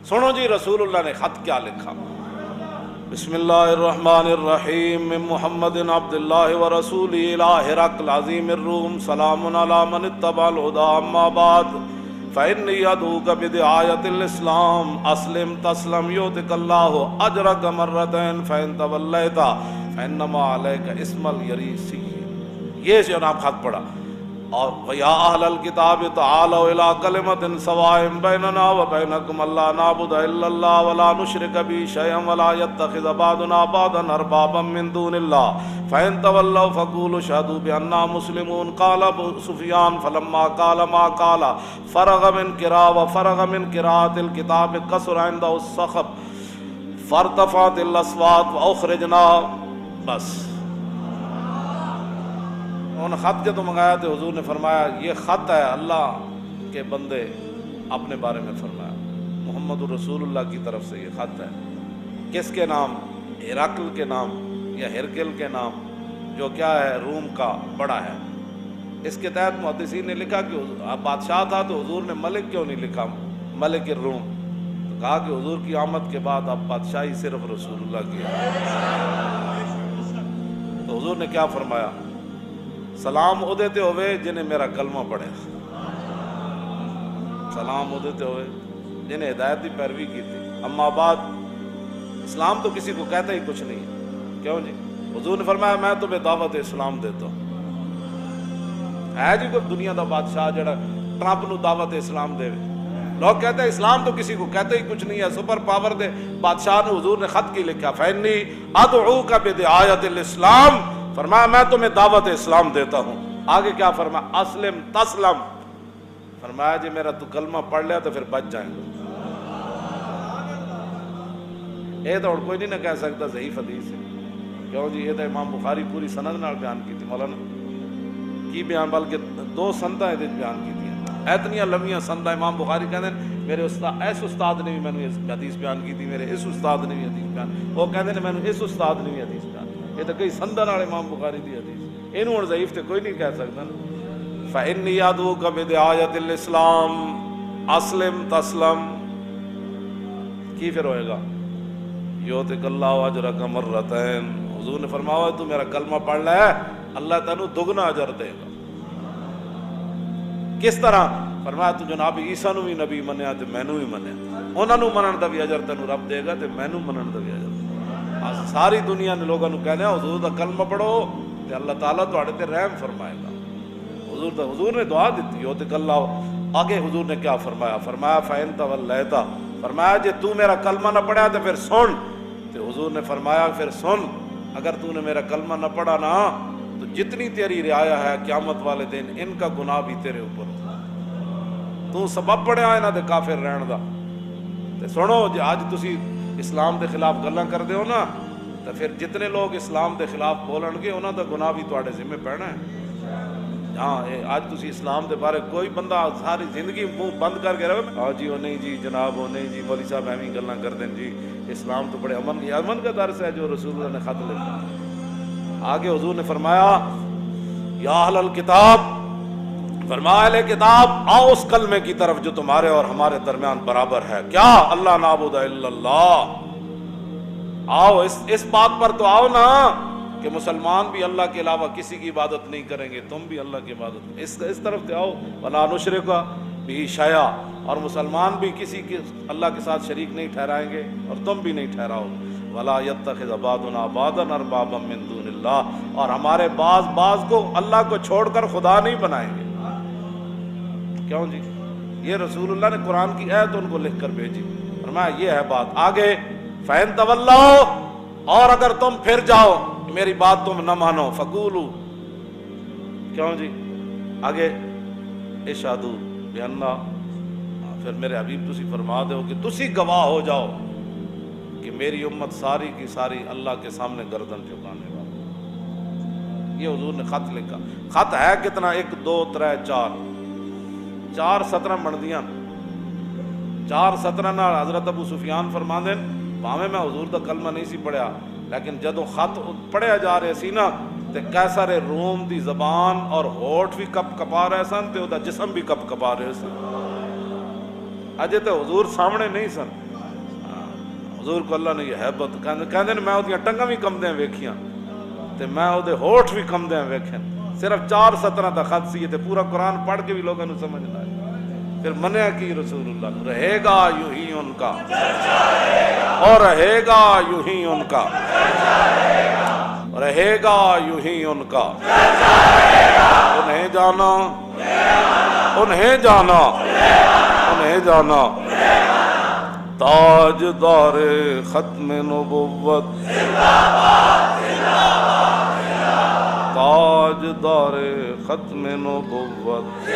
سنو جی رسول اللہ نے خط کیا لکھا. بسم اللہ الرحمن الرحیم. من محمد عبد اللہ ورسولہ الی ہرقل عظیم الروم سلام علی من اتبع الہدی اما بعد فإنی ادعوک بدعایۃ الاسلام اسلم تسلم یؤتک اللہ اجرک مرتین فإن تولیت فإنما علیک اسم الیریسیین. یہ جناب خط پڑھا. اور وَيَا أَهْلَ الْكِتَابِ تَعَالَوْا إِلَىٰ كَلِمَةٍ سَوَاءٍ بَيْنَنَا وَبَيْنَكُمْ أَلَّا نَعْبُدَ إِلَّا اللَّهَ وَلَا نُشْرِكَ بِهِ شَيْئًا وَلَا يَتَّخِذَ بَعْضُنَا بَعْضًا أَرْبَابًا مِّن دُونِ اللَّهِ فَإِن تَوَلَّوْا فَقُولُوا اشْهَدُوا بِأَنَّا مُسْلِمُونَ. قَالَ أبو سفيان فَلَمَّا قَالَ مَا قَالَ فَرَغَ مِنْ قِرَاءَةِ الْكِتَابِ كَثُرَ عِندَهُ السَّخَطُ فَارْتَفَعَتِ الْأَصْوَاتُ وَأُخْرِجْنَا. بس انہوں نے خط کے تو منگایا تو حضور نے فرمایا یہ خط ہے اللہ کے بندے اپنے بارے میں فرمایا محمد الرسول اللہ کی طرف سے. یہ خط ہے کس کے نام؟ ہرقل کے نام یا ہرقل کے نام جو کیا ہے روم کا بڑا ہے. اس کے تحت محدثین نے لکھا کہ بادشاہ تھا تو حضور نے ملک کیوں نہیں لکھا ملک الروم. تو کہا کہ حضور کی آمد کے بعد اب بادشاہی صرف رسول اللہ کی ہے. تو حضور نے کیا فرمایا؟ سلام او دیتے ہوئے جنہیں میرا کلمہ پڑھے. سلام او دیتے ہوئے جنہیں ہدایت کی پیروی کی تھی. اما بعد اسلام تو کسی کو کہتا ہی کچھ نہیں ہے. کیوں جی؟ حضور نے فرمایا میں تمہیں دعوت اسلام دیتا ہوں. ہے جی کوئی دنیا دا بادشاہ جڑا ٹرمپ نو دعوت اسلام دے؟ لوگ کہتے ہیں اسلام تو کسی کو کہتا ہی کچھ نہیں ہے. سپر پاور دے بادشاہ نے حضور نے خط کی لکھا فإنی ادعوک بدعایۃ الاسلام. فرمایا میں تمہیں دعوت اسلام دیتا ہوں. آگے کیا فرمایا؟ اسلم تسلم. فرمایا جی میرا تو کلمہ پڑھ لیا تو پھر بچ جائیں گے. یہ تو اور کوئی نہیں نہ کہہ سکتا ضعیف حدیث ہے. کیوں جی؟ یہ تو امام بخاری پوری سند نال بیان کی تھی. مولانا کی بیان بلکہ 2 سنداں یہ بیان کی تھی. اتنی لمبیاں سنداں امام بخاری کہتے ہیں میرے استاد اس استاد نے بھی میں نے حدیث بیان کی تھی, میرے اس استاد نے بھی حدیث بیان, وہ کہتے ہیں میں نے اس استاد نے بھی حدیث بیان. یہ تو کئی سندن والے امام بخاری دی حدیث. اینوں اور ضعیف تے کوئی نہیں کہہ سکتا. فإنی ادعوک بدعایۃ الاسلام اسلم تسلم. کی پھر ہوئے گا؟ یؤتک اللہ اجرک مرتین. حضور نے فرمایا تو میرا کلمہ پڑھ لے اللہ تینوں دگنا اجر دے گا. کس طرح؟ فرمایا تو جناب عیسیٰ نو بھی نبی منیا تے مینوں بھی منیا, انہاں نو منن دا بھی اجر تینوں رب دے گا تے مینوں منن دا بھی اجر. ساری دنیا نے لوگوں کہنے حضور دا کلمہ پڑھو تے اللہ تعالیٰ تہاڈے تے رحم فرمائے گا. حضور نے دعا دیتی یؤتک اللہ. آگے حضور نے کیا فرمایا؟ فرمایا فإن تولیت. فرمایا جے تو میرا کلمہ نہ پڑھا تو پھر سن. تے حضور نے فرمایا پھر سن, اگر تو نے میرا کلمہ نہ پڑھا نا تو جتنی تیری رعایا ہے قیامت والے دن ان کا گناہ بھی تیرے اوپر. تو سبب بڑھیا انہاں دے کافر رہن دا. تے سنو جے اج تسی اسلام دے خلاف گلاں کردے ہو نا تو پھر جتنے لوگ اسلام دے خلاف بولن گے انہاں دا گناہ بھی تواڈے ذمہ پینا ہے. ہاں اج تسی اسلام دے بارے کوئی بندہ ساری زندگی منہ بند کر کے رہے ہاں جی وہ نہیں جی جناب وہ نہیں جی مولوی صاحب ایویں گلاں کردے جی اسلام تو بڑے امن کا درس ہے جو رسول اللہ نے خط لکھا. آگے حضور نے فرمایا یا اہل الکتاب, فرمایا اہل کتاب آؤ اس کلمے کی طرف جو تمہارے اور ہمارے درمیان برابر ہے. کیا؟ اللہ نعبد الا اللہ. آؤ اس بات پر تو آؤ نا کہ مسلمان بھی اللہ کے علاوہ کسی کی عبادت نہیں کریں گے, تم بھی اللہ کی عبادت اس طرف سے آؤ. ولا نشرک بہ شیئا, اور مسلمان بھی کسی کے اللہ کے ساتھ شریک نہیں ٹھہرائیں گے اور تم بھی نہیں ٹھہراؤ. ولا یتخذ بعضنا بعضا اربابا من دون اللہ, اور ہمارے بعض کو اللہ کو چھوڑ کر خدا نہیں بنائیں گے. کیوں جی؟ یہ رسول اللہ نے قرآن کی آیت ان کو لکھ کر بھیجی. فرمایا یہ ہے بات. آگے فإن تولوا, اور اگر تم پھر جاؤ میری بات تم نہ مانو فقولوا. کیوں جی؟ آگے اشہدوا بأننا, پھر میرے حبیب تسی فرما دو کہ تسی گواہ ہو جاؤ کہ میری امت ساری کی ساری اللہ کے سامنے گردن جھکانے والی. یہ حضور نے خط لکھا. خط ہے کتنا؟ 1 2 3 4 17 بندیاں. 4 17 نال حضرت ابو سفیان فرماندے بھاویں میں حضور دا کلمہ نہیں سی پڑھیا لیکن جدوں خط پڑھیا جا رہے سی نا تے قیصر روم دی زبان اور ہونٹ بھی کپ کپا رہے سن تے او دا جسم بھی کپ کپا رہے سن. اجے تے حضور سامنے نہیں سن حضور کو اللہ نے یہ حیبت کہندے نے میں اودیاں ٹنگاں بھی کمدیاں ویکھیاں تے میں اودے ہوٹھ بھی کمدیاں ویکھے، صرف 4 سطراں دا خط سی تے پورا قرآن پڑھ کے بھی لوگوں نے سمجھ نہ آئی۔ پھر منیا کی رسول اللہ کو، رہے گا یوں ہی ان کا اور رہے گا یوں ہی ان کا، رہے گا یوں ہی ان کا، انہیں جانا انہیں جانا انہیں جانا، تاجدار ختم نبوت تاجدار ختم نبوت